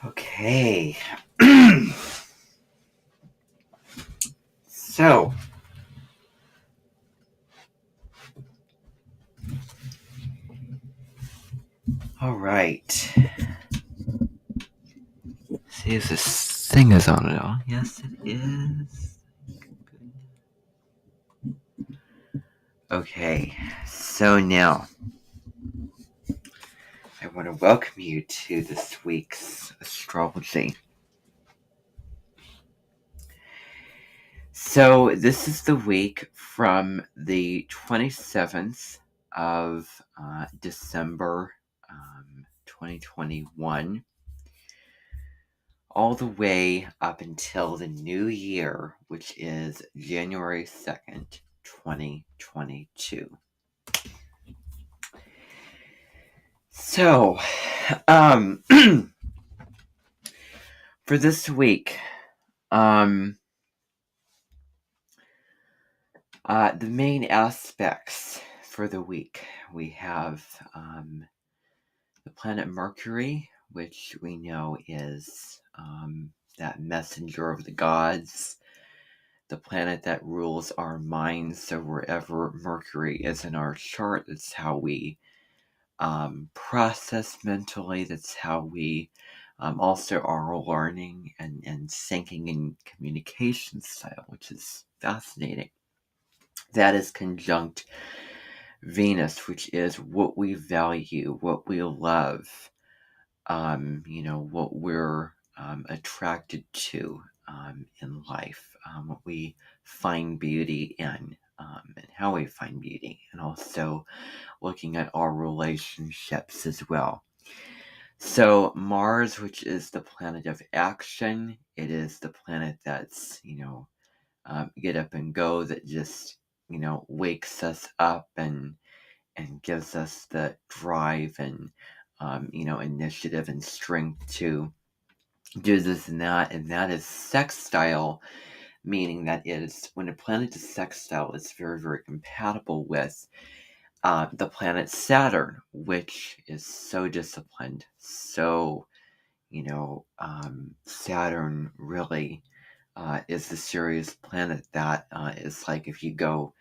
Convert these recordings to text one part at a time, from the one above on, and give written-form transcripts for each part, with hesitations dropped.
Okay. So, all right. See if this thing is on at all. Yes, it is. Okay. So now, I want to welcome you to this week's Astrology. So, this is the week from the 27th of December 2021 all the way up until the new year, which is January 2nd, 2022. So, for this week, the main aspects for the week, we have the planet Mercury, which we know is that messenger of the gods, the planet that rules our minds. So wherever Mercury is in our chart, that's how we process mentally. That's how we also are learning and syncing in communication style, which is fascinating. That is conjunct Venus, which is what we value, what we love, what we're attracted to in life, what we find beauty in, and how we find beauty, and also looking at our relationships as well. So Mars, which is the planet of action, it is the planet that's, get up and go, that just, wakes us up and gives us the drive and initiative and strength to do this and that is sextile, meaning that is when a planet is sextile, it's very, very compatible with the planet Saturn, which is so disciplined. So, Saturn really is the serious planet that is like if you go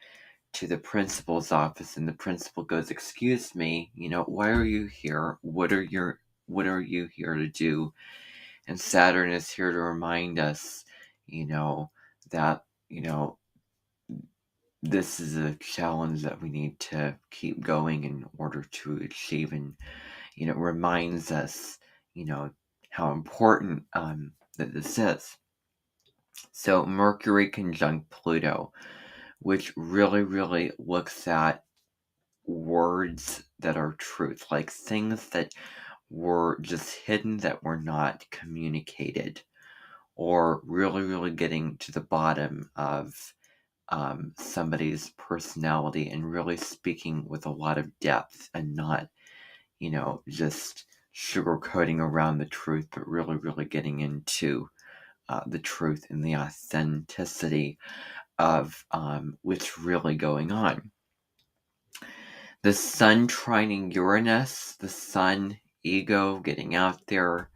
to the principal's office and the principal goes, "Excuse me, why are you here? What are you here to do?" And Saturn is here to remind us, that, this is a challenge that we need to keep going in order to achieve, and, reminds us, how important that this is. So Mercury conjunct Pluto, which really, really looks at words that are truth, like things that were just hidden, that were not communicated, or really, really getting to the bottom of somebody's personality and really speaking with a lot of depth and not, just sugarcoating around the truth, but really, really getting into the truth and the authenticity of what's really going on. The sun trining Uranus, the sun ego getting out there.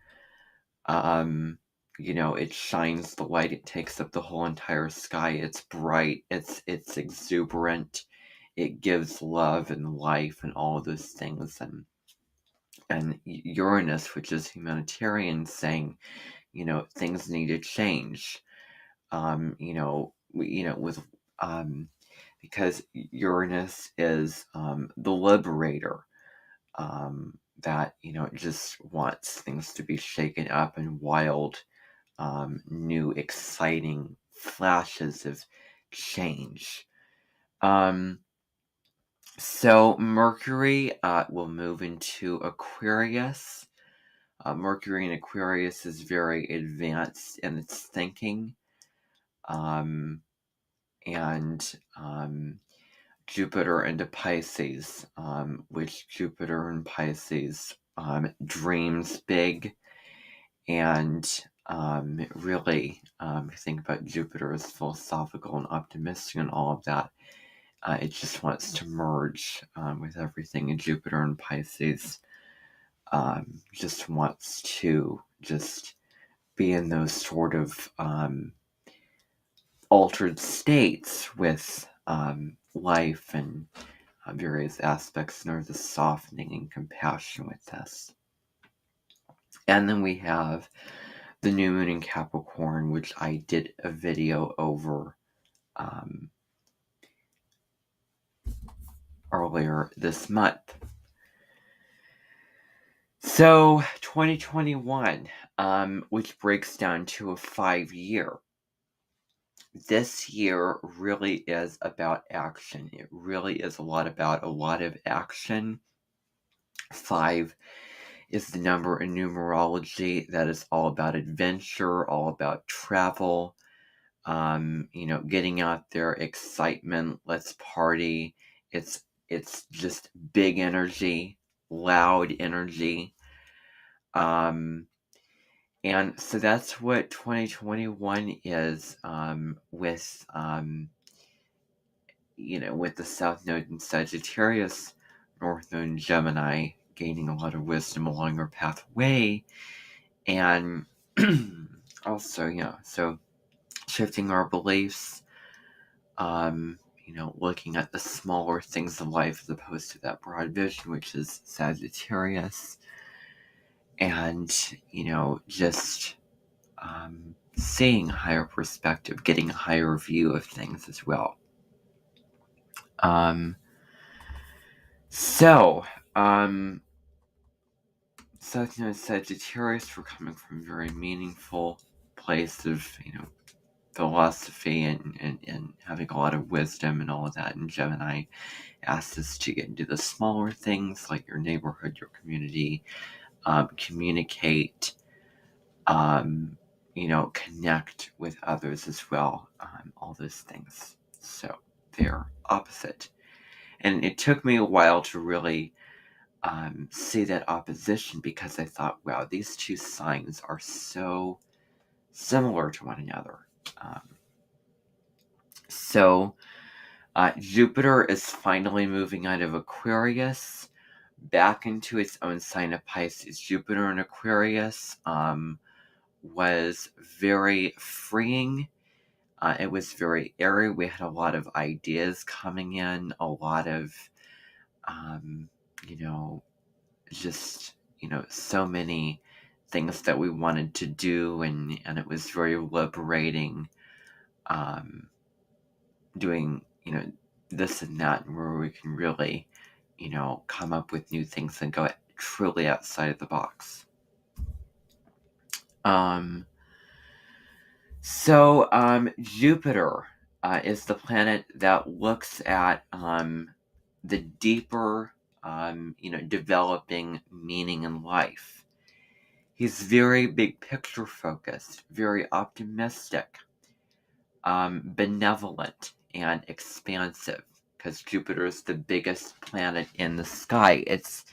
It shines the light. It takes up the whole entire sky. It's bright. It's exuberant. It gives love and life and all of those things. And Uranus, which is humanitarian, saying, things need to change. With because Uranus is the liberator, that just wants things to be shaken up and wild, new exciting flashes of change. So Mercury will move into Aquarius. Mercury in Aquarius is very advanced in its thinking, and Jupiter into Pisces, which Jupiter in Pisces dreams big, and really, think about Jupiter as philosophical and optimistic and all of that. It just wants to merge with everything. And Jupiter in Pisces just wants to, just be in those sort of altered states with life and various aspects, and there's a softening and compassion with this. And then we have the new moon in Capricorn, which I did a video over earlier this month. So 2021, which breaks down to a 5-year. This year really is about action. It really is a lot of action. 5 is the number in numerology that is all about adventure, all about travel, getting out there, excitement, let's party. It's just big energy, loud energy. And so that's what 2021 is, with the South Node in Sagittarius, North Node in Gemini, gaining a lot of wisdom along your pathway, and also, so shifting our beliefs, looking at the smaller things of life as opposed to that broad vision, which is Sagittarius, and, just seeing a higher perspective, getting a higher view of things as well. South Node Sagittarius, we're coming from a very meaningful place of, philosophy and having a lot of wisdom and all of that. And Gemini asks us to get into the smaller things like your neighborhood, your community, communicate, connect with others as well, all those things. So they're opposite. And it took me a while to really see that opposition, because I thought, wow, these two signs are so similar to one another. So Jupiter is finally moving out of Aquarius back into its own sign of Pisces. Jupiter in Aquarius was very freeing. It was very airy. We had a lot of ideas coming in, a lot of, just, so many things that we wanted to do, and it was very liberating, doing, this and that, where we can really, come up with new things and go truly outside of the box. So Jupiter is the planet that looks at the deeper, developing meaning in life. He's very big picture focused, very optimistic, benevolent, and expansive, because Jupiter is the biggest planet in the sky. It's,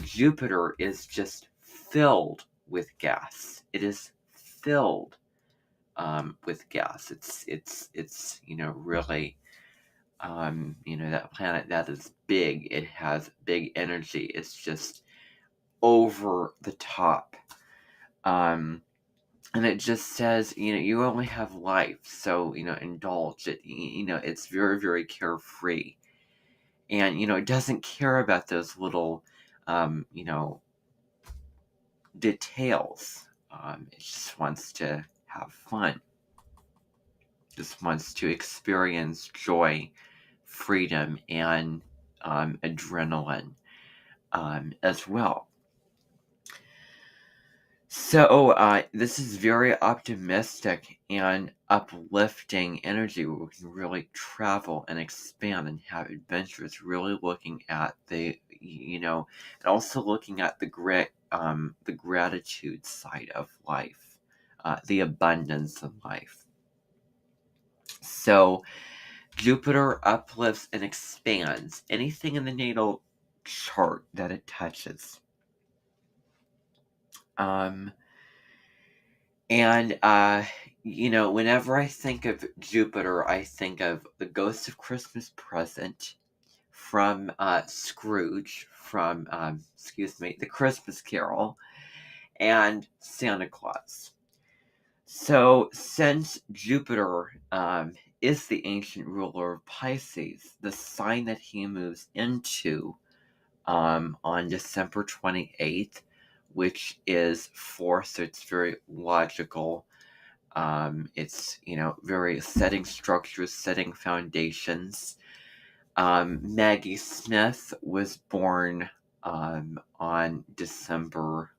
Jupiter is just filled with gas. It is filled with gas. It's really, that planet that is big. It has big energy. It's just over the top. And it just says, you only have life, so, indulge it. It's very, very carefree. And, it doesn't care about those little, details. It just wants to have fun. Just wants to experience joy, freedom, and adrenaline as well. So this is very optimistic and uplifting energy, where we can really travel and expand and have adventures, really looking at the, and also looking at the gratitude side of life, the abundance of life. So Jupiter uplifts and expands anything in the natal chart that it touches. Whenever I think of Jupiter, I think of the Ghost of Christmas Present from Scrooge, from, The Christmas Carol, and Santa Claus. So, since Jupiter is the ancient ruler of Pisces, the sign that he moves into on December 28th, which is 4, so it's very logical. It's, very setting structures, setting foundations. Maggie Smith was born on December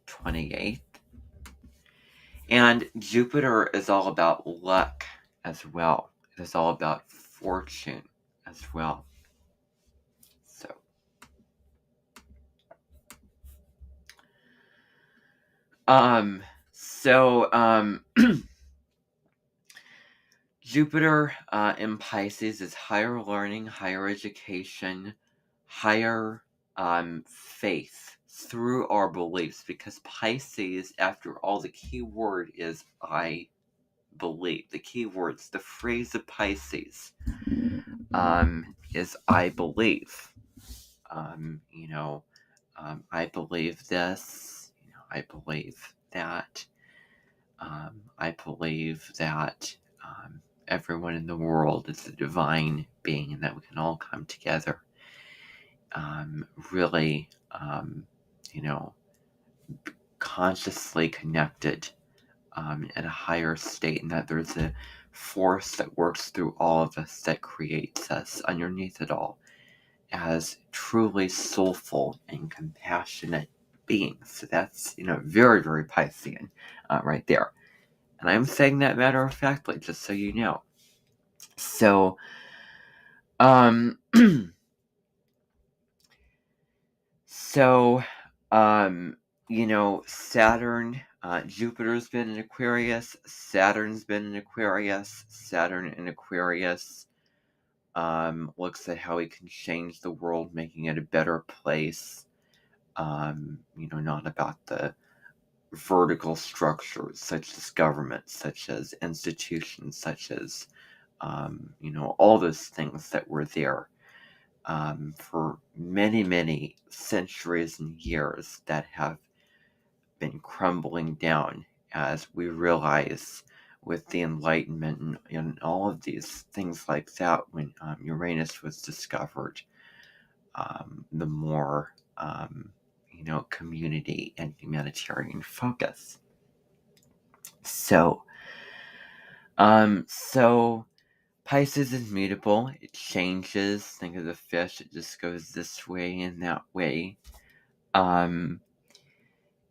28th. And Jupiter is all about luck as well. It is all about fortune as well. So, Jupiter in Pisces is higher learning, higher education, higher faith through our beliefs, because Pisces, after all, the key word is I believe. The key words, the phrase of Pisces is I believe. I believe this, I believe that. I believe that everyone in the world is a divine being and that we can all come together really, consciously connected at a higher state, and that there's a force that works through all of us that creates us underneath it all as truly soulful and compassionate beings. So that's, very, very Piscean right there. And I'm saying that matter of factly, just so you know. So, so, Saturn, Jupiter's been in Aquarius, Saturn's been in Aquarius, Saturn in Aquarius, looks at how we can change the world, making it a better place, not about the vertical structures such as government, such as institutions, such as, all those things that were there for many, many centuries and years that have been crumbling down as we realize with the Enlightenment and all of these things like that, when Uranus was discovered, the more, community and humanitarian focus. So Pisces is mutable. It changes. Think of the fish. It just goes this way and that way. And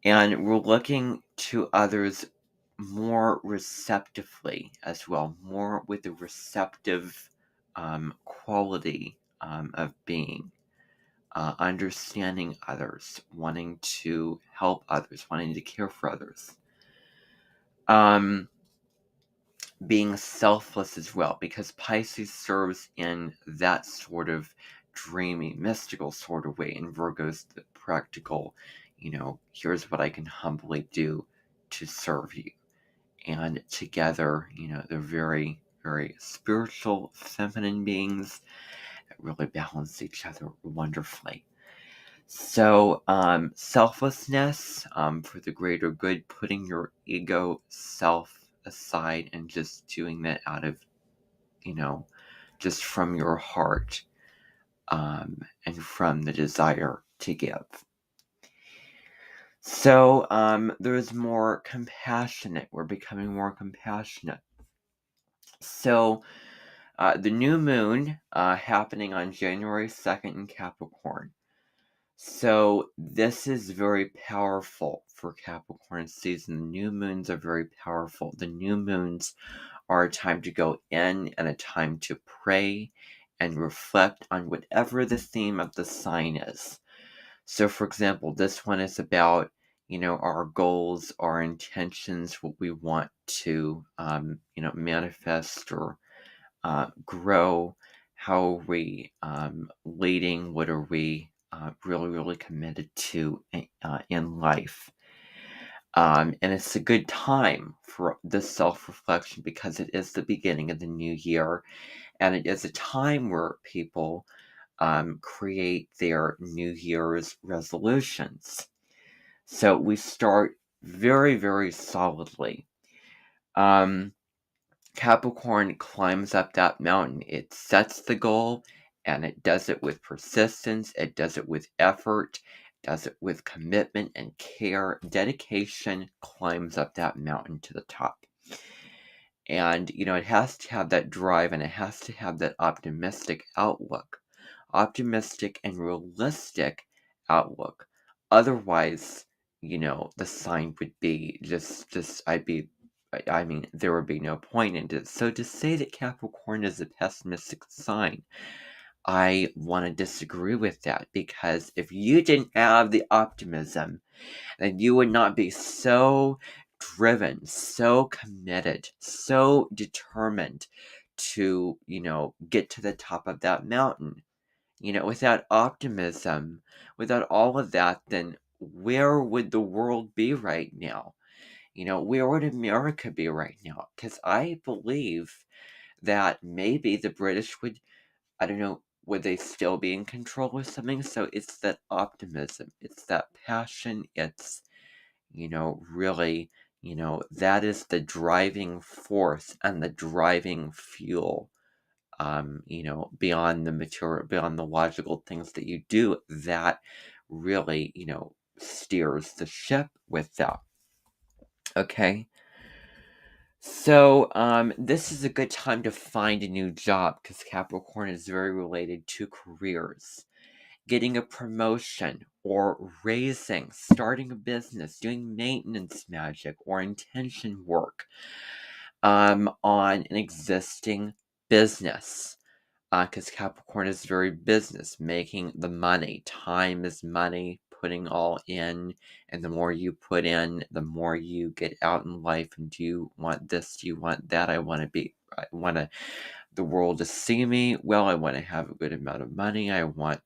we're looking to others more receptively as well, more with the receptive quality of being, understanding others, wanting to help others, wanting to care for others. Being selfless as well, because Pisces serves in that sort of dreamy, mystical sort of way, and Virgo's the practical, here's what I can humbly do to serve you. And together, they're very, very spiritual, feminine beings that really balance each other wonderfully. So, selflessness for the greater good, putting your ego self aside and just doing that out of, just from your heart and from the desire to give. So there's more compassionate. We're becoming more compassionate. So the new moon happening on January 2nd in Capricorn. So this is very powerful for Capricorn season. The new moons are very powerful. The new moons are a time to go in and a time to pray and reflect on whatever the theme of the sign is. So, for example, this one is about, our goals, our intentions, what we want to, manifest or grow. How are we leading? What are we really, really committed to in life? And it's a good time for this self-reflection because it is the beginning of the new year, and it is a time where people create their New Year's resolutions. So we start very, very solidly. Um, Capricorn climbs up that mountain. It sets the goal and it does it with persistence, it does it with effort, does it with commitment and care. Dedication climbs up that mountain to the top. And, it has to have that drive and it has to have that optimistic outlook. Optimistic and realistic outlook. Otherwise, the sign would be just I mean, there would be no point in it. So to say that Capricorn is a pessimistic sign, I want to disagree with that, because if you didn't have the optimism, then you would not be so driven, so committed, so determined to, get to the top of that mountain. Without optimism, without all of that, then where would the world be right now? Where would America be right now? Because I believe that maybe the British would, I don't know, would they still be in control of something? So it's that optimism, it's that passion, it's, really, that is the driving force and the driving fuel. Beyond the material, beyond the logical things that you do, that really, steers the ship with that. Okay. So, this is a good time to find a new job because Capricorn is very related to careers. Getting a promotion or raising, starting a business, doing maintenance magic or intention work on an existing business. Because Capricorn is very business, making the money. Time is money, putting all in, and the more you put in, the more you get out in life. And do you want this? Do you want that? I want the world to see me well. I want to have a good amount of money. I want,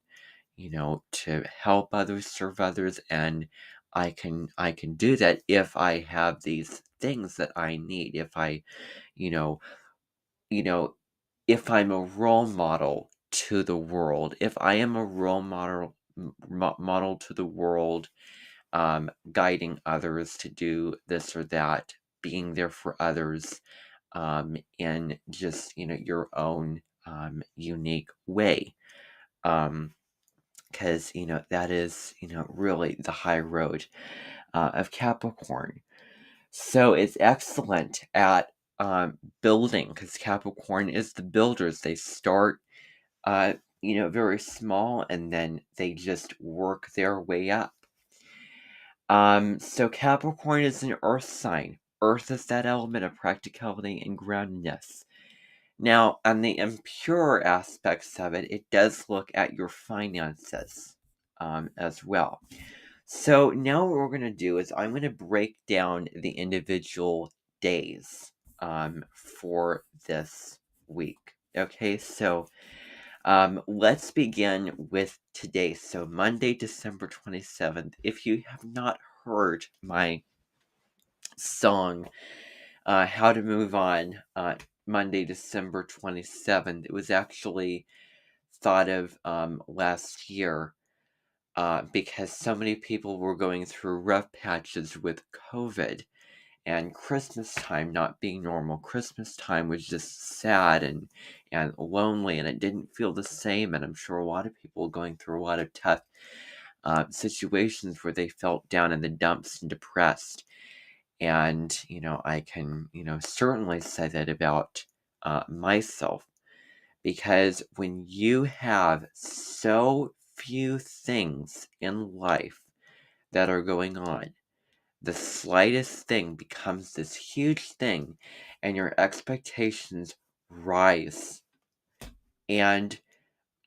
to help others, serve others, and I can do that if I have these things that I need. If I, you know, you know, if I'm a role model to the world, if I am a role model to the world, guiding others to do this or that, being there for others, in just, your own, unique way. Because, that is, really the high road, of Capricorn. So it's excellent at, building, because Capricorn is the builders. They start, very small, and then they just work their way up. So Capricorn is an earth sign. Earth is that element of practicality and groundedness. Now, on the impure aspects of it, it does look at your finances, as well. So now what we're going to do is I'm going to break down the individual days, for this week. Okay, so, let's begin with today. So Monday, December 27th. If you have not heard my song, How to Move On, Monday, December 27th, it was actually thought of, last year, because so many people were going through rough patches with COVID and Christmas time not being normal. Christmas time was just sad and lonely, and it didn't feel the same. And I'm sure a lot of people were going through a lot of tough, situations where they felt down in the dumps and depressed. And I can certainly say that about, myself, because when you have so few things in life that are going on, the slightest thing becomes this huge thing, and your expectations rise. And,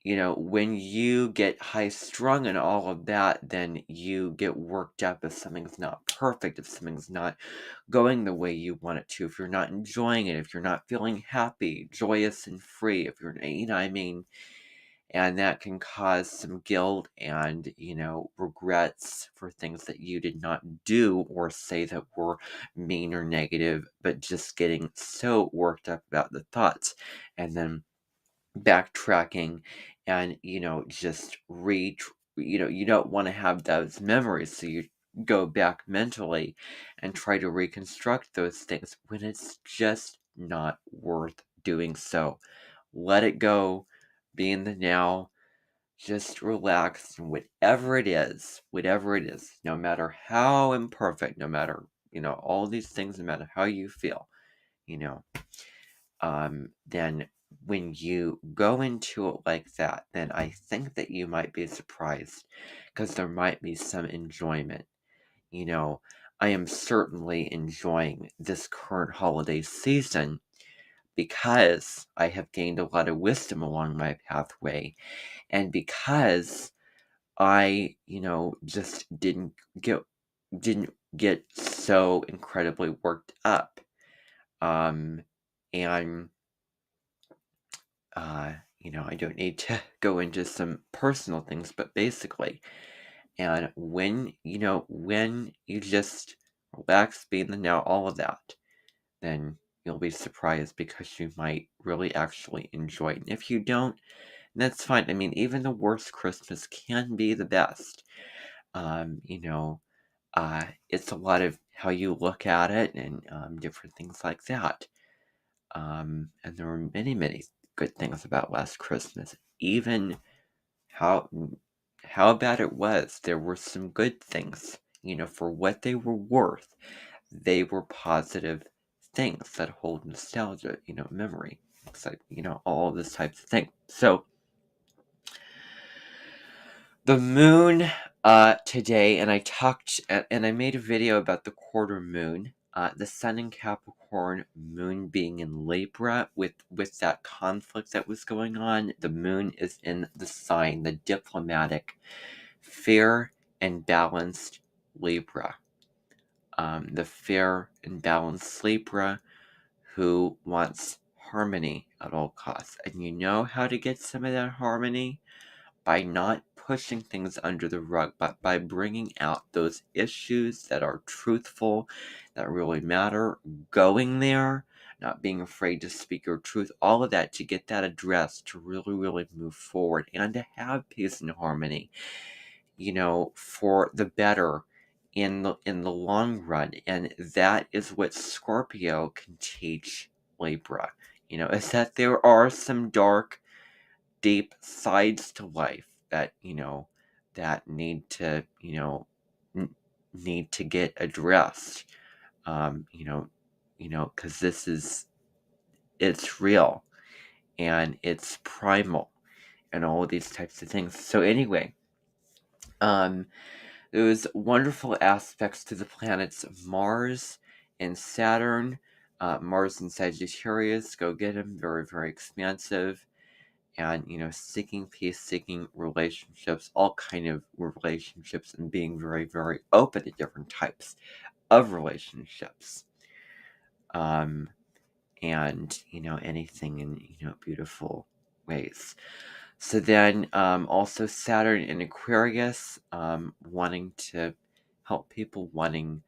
when you get high strung and all of that, then you get worked up if something's not perfect, if something's not going the way you want it to, if you're not enjoying it, if you're not feeling happy, joyous, and free, if you're, I mean, and that can cause some guilt and, regrets for things that you did not do or say that were mean or negative, but just getting so worked up about the thoughts. And then backtracking and, just you don't want to have those memories. So you go back mentally and try to reconstruct those things when it's just not worth doing so. Let it go, be in the now, just relax, and whatever it is, no matter how imperfect, no matter, all these things, no matter how you feel, you know, then when you go into it like that, then I think that you might be surprised because there might be some enjoyment. You know, I am certainly enjoying this current holiday season because I have gained a lot of wisdom along my pathway, and because I, just didn't get so incredibly worked up. Um, and I don't need to go into some personal things, but basically, and when you just relax, be in the now, all of that, then you'll be surprised because you might really actually enjoy it. And if you don't, that's fine. I mean, even the worst Christmas can be the best. Um, you know, it's a lot of how you look at it and different things like that. And there were many, many good things about last Christmas. Even how how bad it was, there were some good things. For what they were worth, they were positive things that hold nostalgia, memory, so, all of this types of thing. So the moon today, and I made a video about the quarter moon, the sun in Capricorn, moon being in Libra, with that conflict that was going on. The moon is in the sign, the diplomatic, fair and balanced Libra. The fair and balanced Libra who wants harmony at all costs. And you know how to get some of that harmony? By not pushing things under the rug, but by bringing out those issues that are truthful, that really matter, going there, not being afraid to speak your truth, all of that to get that addressed, to really, really move forward and to have peace and harmony, for the better in the long run. And that is what Scorpio can teach Libra, is that there are some dark, deep sides to life that that need to get addressed. Because it's real and it's primal and all of these types of things. So anyway, um there's wonderful aspects to the planets Mars and Saturn. Mars and Sagittarius, go get them, very, very expansive. And seeking peace, seeking relationships, all kind of relationships, and being very, very open to different types of relationships, um and anything in beautiful ways. So then also Saturn in Aquarius, wanting to help people, wanting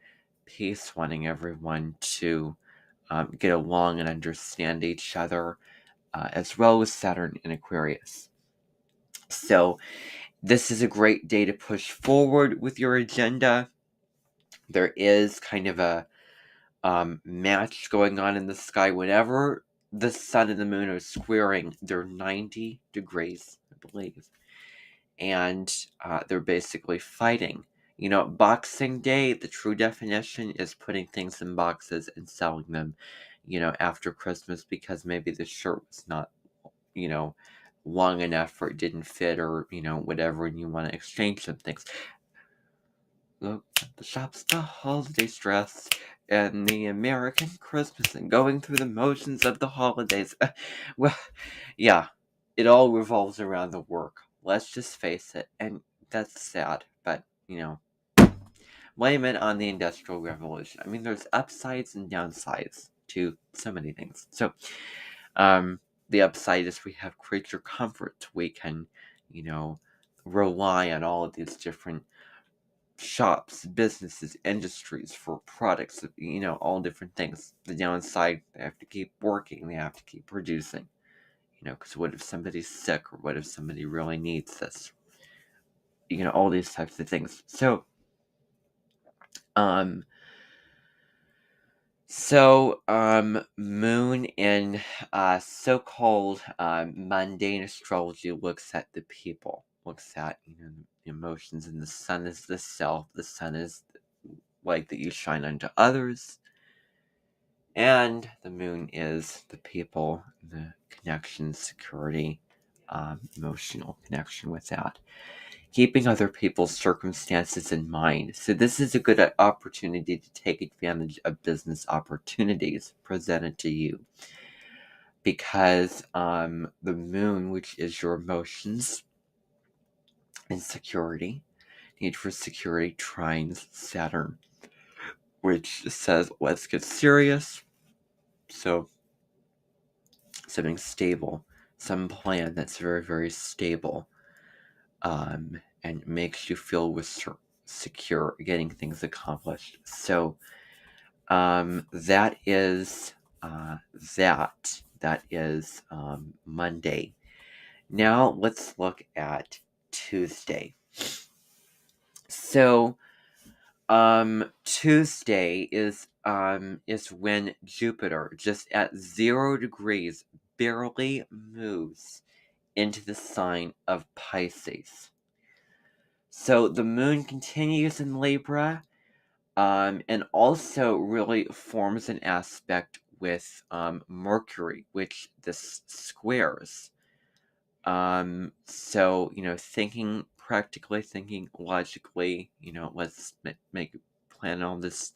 peace, wanting everyone to get along and understand each other, as well as Saturn in Aquarius. So this is a great day to push forward with your agenda. There is kind of a match going on in the sky. Whenever the sun and the moon are squaring, they're 90 degrees, I believe. And they're basically fighting. Boxing Day, the true definition is putting things in boxes and selling them, after Christmas because maybe the shirt was not, you know, long enough or it didn't fit or, whatever, and you want to exchange some things. Look at the shops, the holiday stress, and the American Christmas, and going through the motions of the holidays. Well, yeah, it all revolves around the work. Let's just face it, and that's sad, but, blame it on the Industrial Revolution. I mean, there's upsides and downsides to so many things. So, the upside is we have creature comforts. We can, you know, rely on all of these different shops, businesses, industries for products, all different things. The downside, they have to keep working, they have to keep producing, because what if somebody's sick, or what if somebody really needs this? All these types of things. Um, Moon in so-called mundane astrology looks at the people, looks at the emotions, and the sun is the self. The sun is the light that you shine unto others, and the moon is the people, the connection, security, emotional connection with that. Keeping other people's circumstances in mind. So this is a good opportunity to take advantage of business opportunities presented to you, because the moon, which is your emotions and security, need for security, trines Saturn, which says let's get serious. So something stable, some plan that's very, very stable, and makes you feel secure, getting things accomplished. So that is Monday. Now let's look at Tuesday. So Tuesday is when Jupiter, just at 0 degrees, barely moves into the sign of Pisces. So the moon continues in Libra, and also really forms an aspect with Mercury, which this squares. So, practically, thinking logically, let's make plan on this.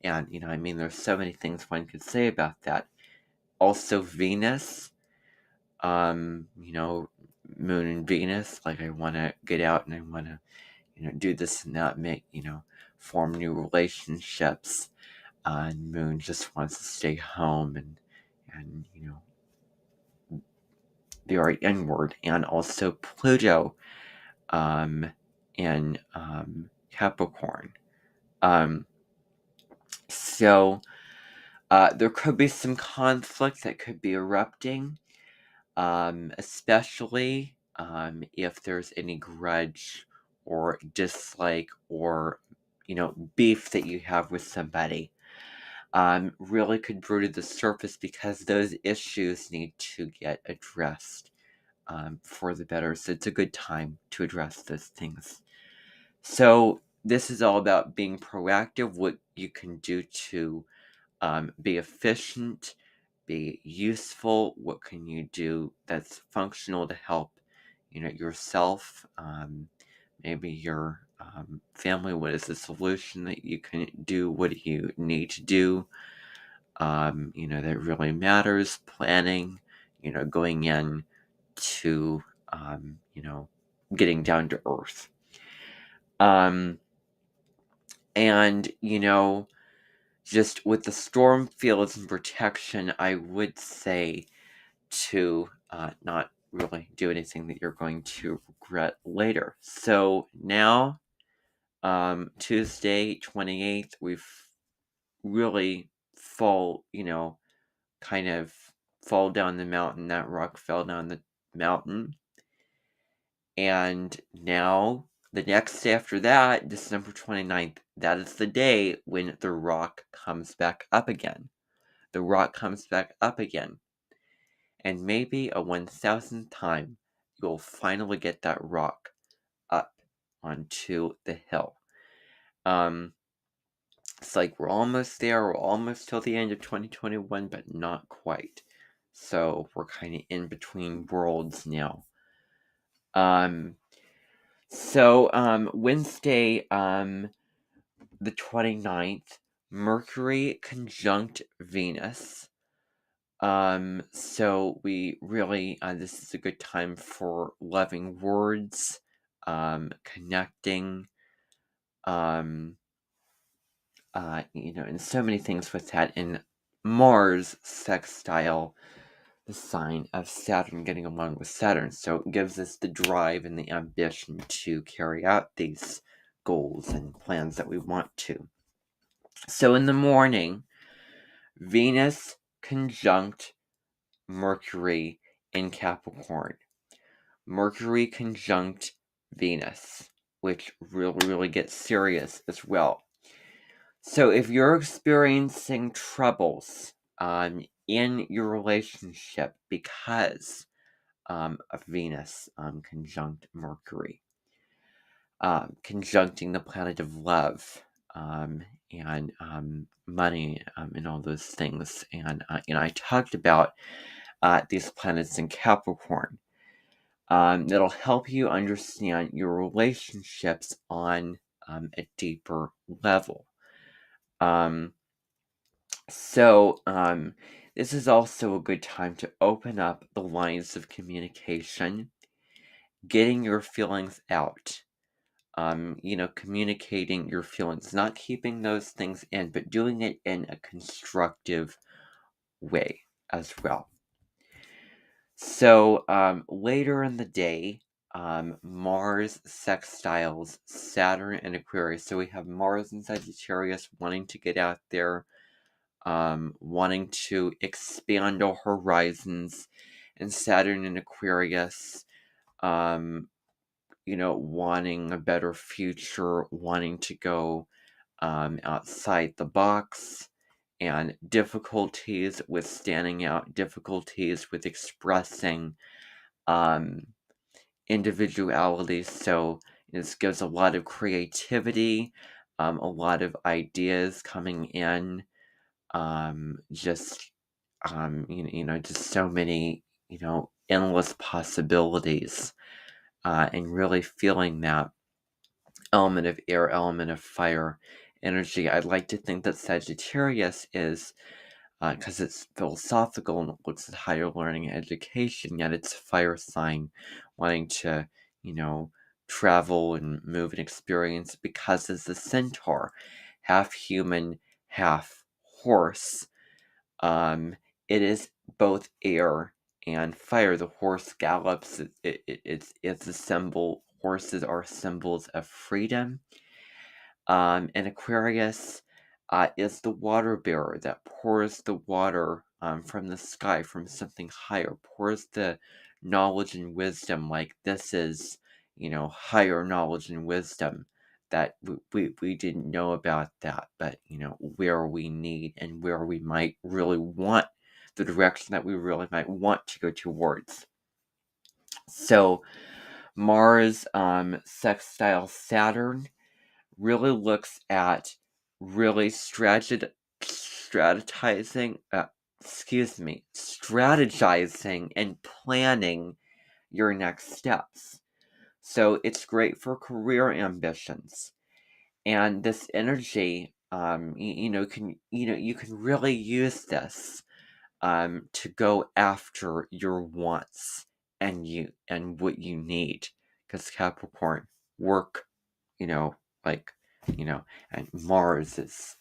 And, there's so many things one could say about that. Also, Venus, Moon and Venus, like I want to get out and I want to, do this and that, form new relationships. And Moon just wants to stay home and be very inward. And also Pluto, in Capricorn. So there could be some conflict that could be erupting, especially if there's any grudge or dislike or beef that you have with somebody. Really could brew to the surface, because those issues need to get addressed for the better. So it's a good time to address those things. So this is all about being proactive, what you can do to be efficient, be useful. What can you do that's functional to help, yourself, maybe your family. What is the solution that you can do? What do you need to do? That really matters. Planning, going in to, getting down to earth. And, just with the storm fields and protection, I would say to not really do anything that you're going to regret later. So now, Tuesday, 28th, we've really kind of fall down the mountain. That rock fell down the mountain. And now, the next day after that, December 29th, that is the day when the rock comes back up again. The rock comes back up again. And maybe a 1,000th time, you'll finally get that rock up onto the hill. It's like we're almost there. We're almost till the end of 2021, but not quite. So we're kind of in between worlds now. Wednesday, the 29th, Mercury conjunct Venus. So we really, this is a good time for loving words, connecting, and so many things with that. And Mars sextile the sign of Saturn, getting along with Saturn. So it gives us the drive and the ambition to carry out these goals and plans that we want to. So in the morning, Venus conjunct Mercury in Capricorn. Mercury conjunct Venus, which really gets serious as well. So if you're experiencing troubles in your relationship because of Venus conjunct Mercury, conjuncting the planet of love and money and all those things, and I talked about these planets in Capricorn. That'll help you understand your relationships on a deeper level. So, this is also a good time to open up the lines of communication, getting your feelings out. Communicating your feelings, not keeping those things in, but doing it in a constructive way as well. So, later in the day, Mars sextiles Saturn and Aquarius. So we have Mars in Sagittarius wanting to get out there, wanting to expand our horizons, and Saturn in Aquarius, wanting a better future, wanting to go outside the box, and difficulties with standing out, difficulties with expressing individuality. So this gives a lot of creativity, a lot of ideas coming in, just just so many endless possibilities, and really feeling that element of air, element of fire energy. I'd like to think that Sagittarius is, because it's philosophical and it looks at higher learning and education, yet it's a fire sign wanting to, travel and move and experience, because it's the centaur, half human, half horse. It is both air and fire. The horse gallops. It's a symbol. Horses are symbols of freedom. And Aquarius is the water bearer that pours the water from the sky, from something higher, pours the knowledge and wisdom. Like this is, higher knowledge and wisdom that we didn't know about that, but, where we need and where we might really want, the direction that we really might want to go towards. So, Mars sextile Saturn really looks at really strategizing and planning your next steps. So it's great for career ambitions. And this energy, you can really use this to go after your wants and what you need. Because Capricorn, work, you know, like, and Mars is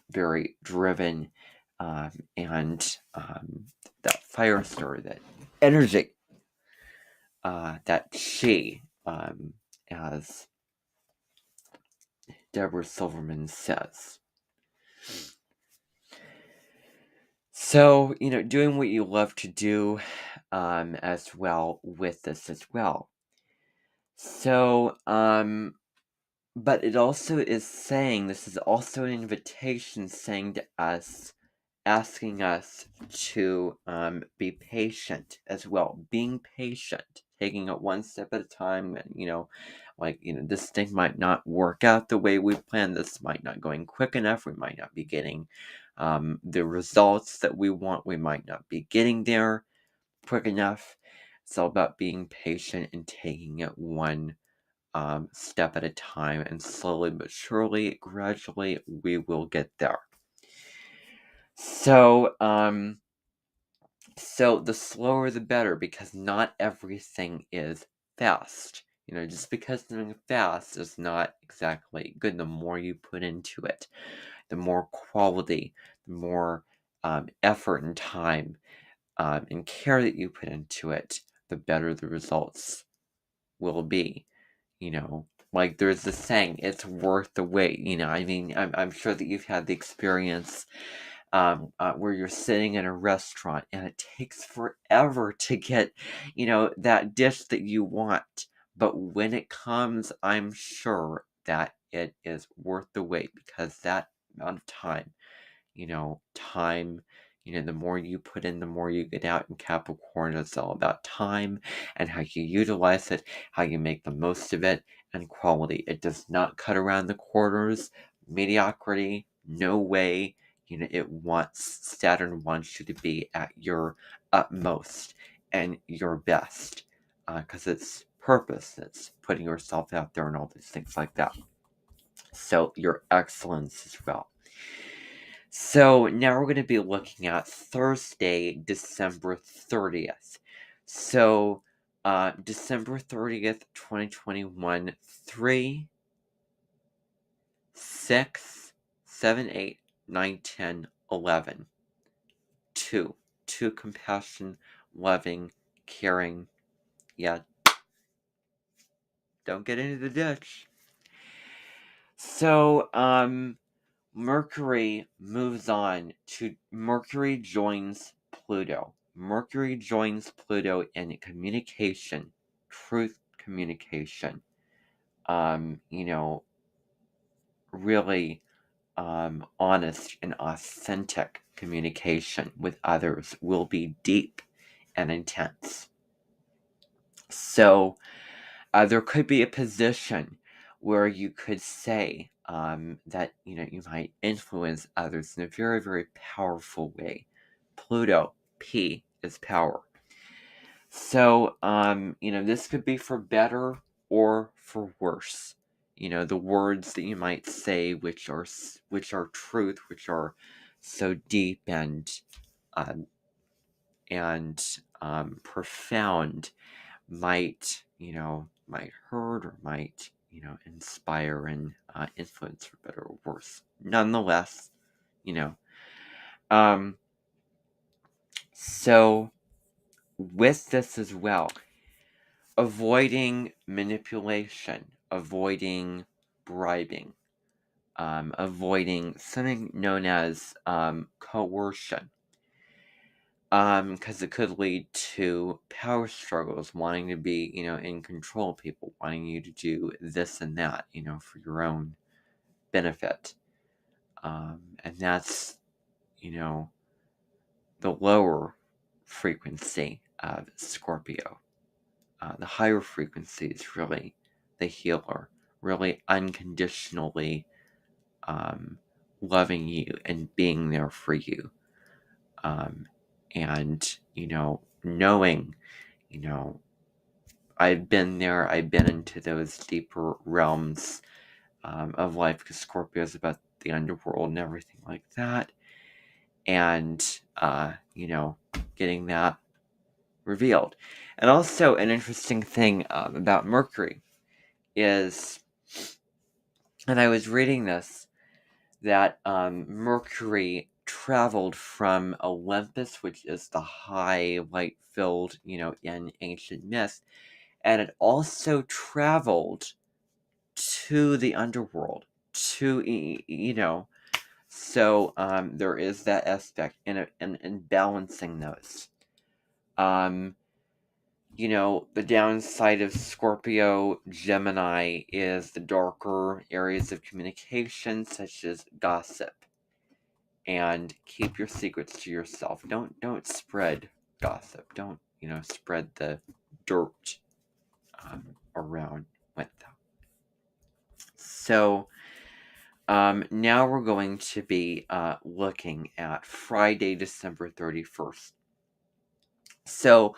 very driven, and that fire story, that energy, that she, as Deborah Silverman says. So, doing what you love to do as well with this as well. So, but it also is saying, this is also an invitation saying to us, asking us to be patient as well. Being patient, taking it one step at a time, and this thing might not work out the way we planned. This might not going quick enough. We might not be getting the results that we want. We might not be getting there quick enough. It's all about being patient and taking it one step at a time, and slowly but surely, gradually, we will get there. So, so the slower the better, because not everything is fast. Just because something fast is not exactly good. The more you put into it, the more quality, the more effort and time and care that you put into it, the better the results will be. Like there's this saying, it's worth the wait. I'm sure that you've had the experience where you're sitting in a restaurant and it takes forever to get, that dish that you want. But when it comes, I'm sure that it is worth the wait, because that amount of time, time, the more you put in, the more you get out in Capricorn. It's all about time and how you utilize it, how you make the most of it, and quality. It does not cut around the corners. Mediocrity, no way. Saturn wants you to be at your utmost and your best, because it's purpose, it's putting yourself out there and all these things like that. So your excellence as well. So now we're going to be looking at Thursday, December 30th. So December 30th, 2021, 3, 6, 7, 8, 9, 10, 11. 2. 2, compassion, loving, caring. Yeah. Don't get into the ditch. So, Mercury joins Pluto. Mercury joins Pluto in communication, truth communication. Really honest and authentic communication with others will be deep and intense. So, there could be a position where you could say that you might influence others in a very, very powerful way. Pluto, P, is power. So this could be for better or for worse. The words that you might say, which are truth, which are so deep and profound, might hurt or might inspire and influence for better or worse. Nonetheless, so with this as well, avoiding manipulation, avoiding bribing, avoiding something known as coercion. Because it could lead to power struggles, wanting to be, in control of people, wanting you to do this and that, for your own benefit. And that's, the lower frequency of Scorpio. The higher frequency is really the healer, really unconditionally loving you and being there for you. And, knowing, I've been there, I've been into those deeper realms of life, because Scorpio is about the underworld and everything like that. And, getting that revealed. And also, an interesting thing about Mercury is, and I was reading this, that Mercury traveled from Olympus, which is the high light-filled, in ancient myth, and it also traveled to the underworld, to, so there is that aspect in balancing those. The downside of Scorpio, Gemini is the darker areas of communication, such as gossip. And keep your secrets to yourself. Don't spread gossip. Don't, spread the dirt around with them. So, now we're going to be looking at Friday, December 31st. So,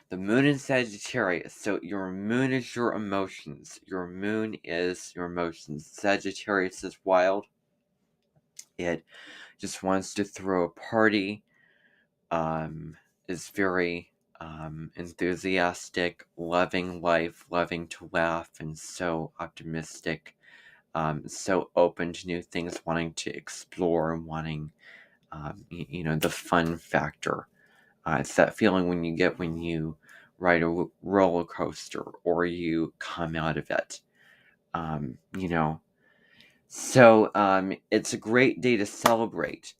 the moon in Sagittarius. So your moon is your emotions. Your moon is your emotions. Sagittarius is wild. It just wants to throw a party. Is very enthusiastic, loving life, loving to laugh, and so optimistic. So open to new things, wanting to explore and wanting, the fun factor. It's that feeling when you ride a roller coaster or you come out of it. So it's a great day to celebrate.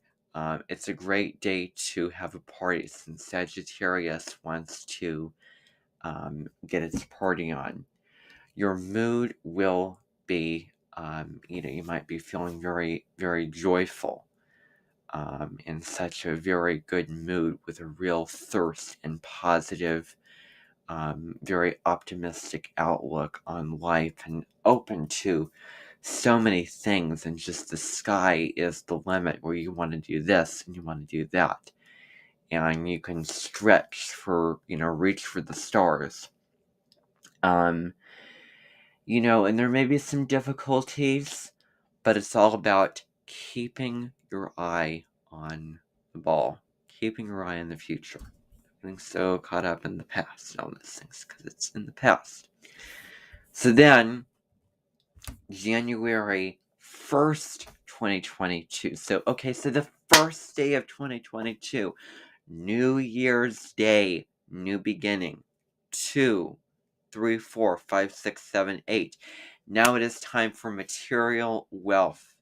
It's a great day to have a party since Sagittarius wants to get its party on. Your mood will be, you might be feeling very, very joyful, in such a very good mood with a real thirst and positive, very optimistic outlook on life and open to so many things, and just the sky is the limit where you want to do this and you want to do that. And you can stretch for, reach for the stars. Um, and there may be some difficulties, but it's all about keeping your eye on the ball, keeping your eye on the future. Getting so caught up in the past and all those things because it's in the past. So then, January 1st, 2022. So the first day of 2022, New Year's Day, new beginning. 2, 3, 4, 5, 6, 7, 8. Now it is time for material wealth.